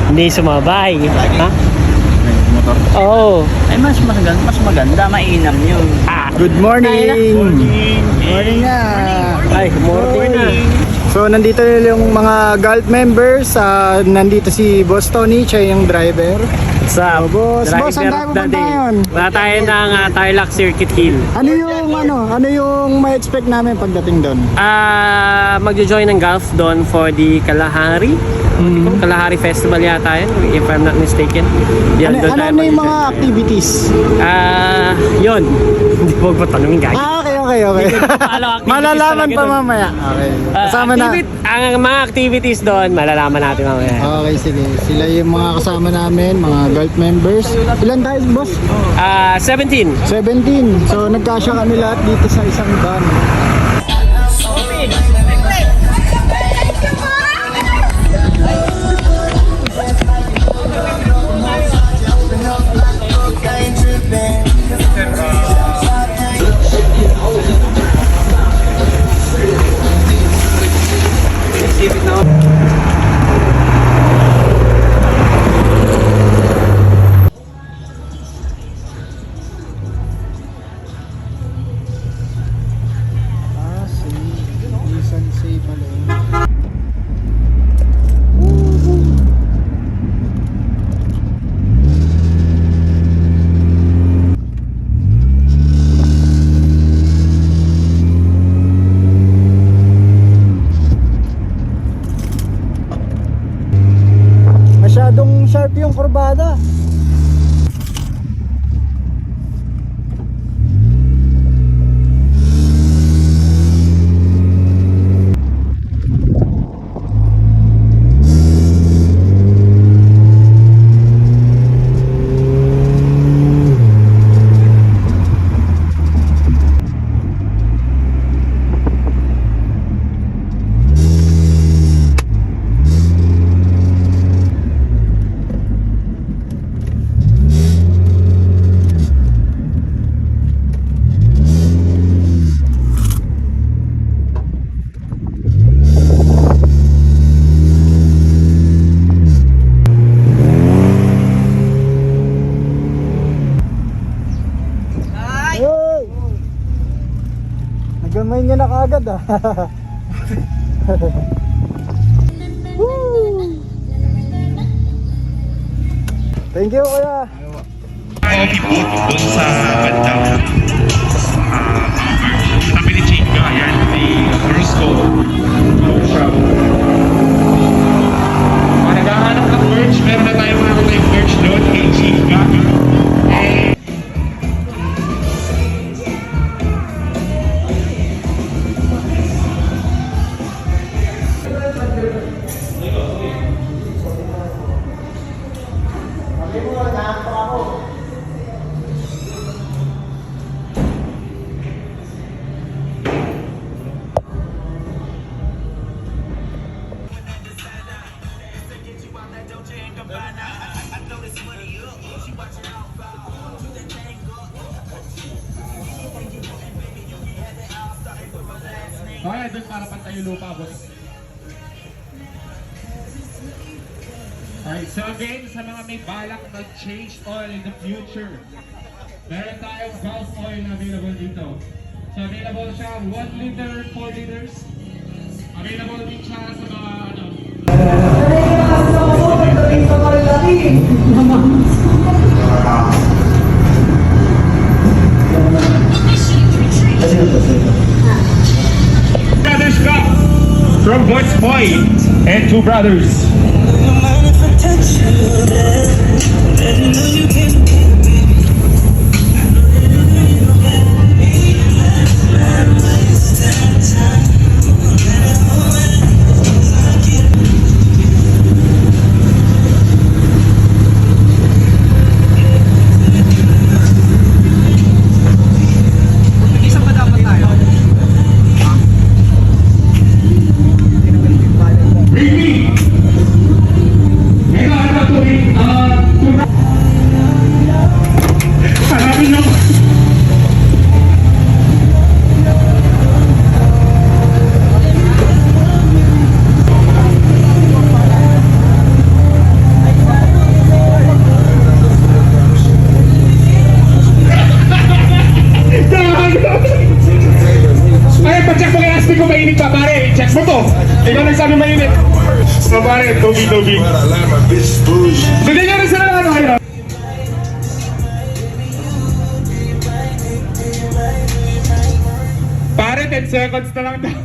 Hindi sumabay. Ha? Motor? Oo. Ay, mas maganda, mainam yun. Good morning! Morning! Morning na! Ay, morning na. So nandito yung mga Gulf members. Nandito si Boss Tony, siya yung driver. What's up? Boss, Driver saan tayo of the pupunta day. ngayon? Wala tayo ng Tarlac Circuit Hill. Ano yung may expect namin pagdating doon? Magjo-join ng golf doon for the Kalahari. Kalahari Festival yata yun, if I'm not mistaken. Yan, doon tayo Ano yung mag-join. mga activities? Yun. Hindi mo ba tanongin guys? Okay. Malalaman pa mamaya. Okay. Kasama na. Ang mga activities doon, malalaman natin mamaya. Okay, sige. Sila yung mga kasama namin, mga Gulf members. Ilan tayo, boss? 17. 17. So nagkasya kami lahat dito sa isang van. Masyadong sharp yung kurbada. Nagamay niya na kaagad Woo! Thank you, kuya. Doon sa bandang tabi ni Chinga, ayan, may Roscoe shop. Naghahanap ng merch, meron na tayo mga merch doon kay Chinga. Okay, doon para pantayo lupa, boss. Alright, so again, sa mga may balak mag-change oil in the future, meron tayong Gulf oil na available dito. So available siya 1 liter, 4 liters. Available din siya sa mga Brothers Cup from Boys Point and two brothers. Ikaw nagsabi mainit. So pare, tubig. Bigyan nyo rin sila ng ano kayo. Pare, 10 seconds na lang daw.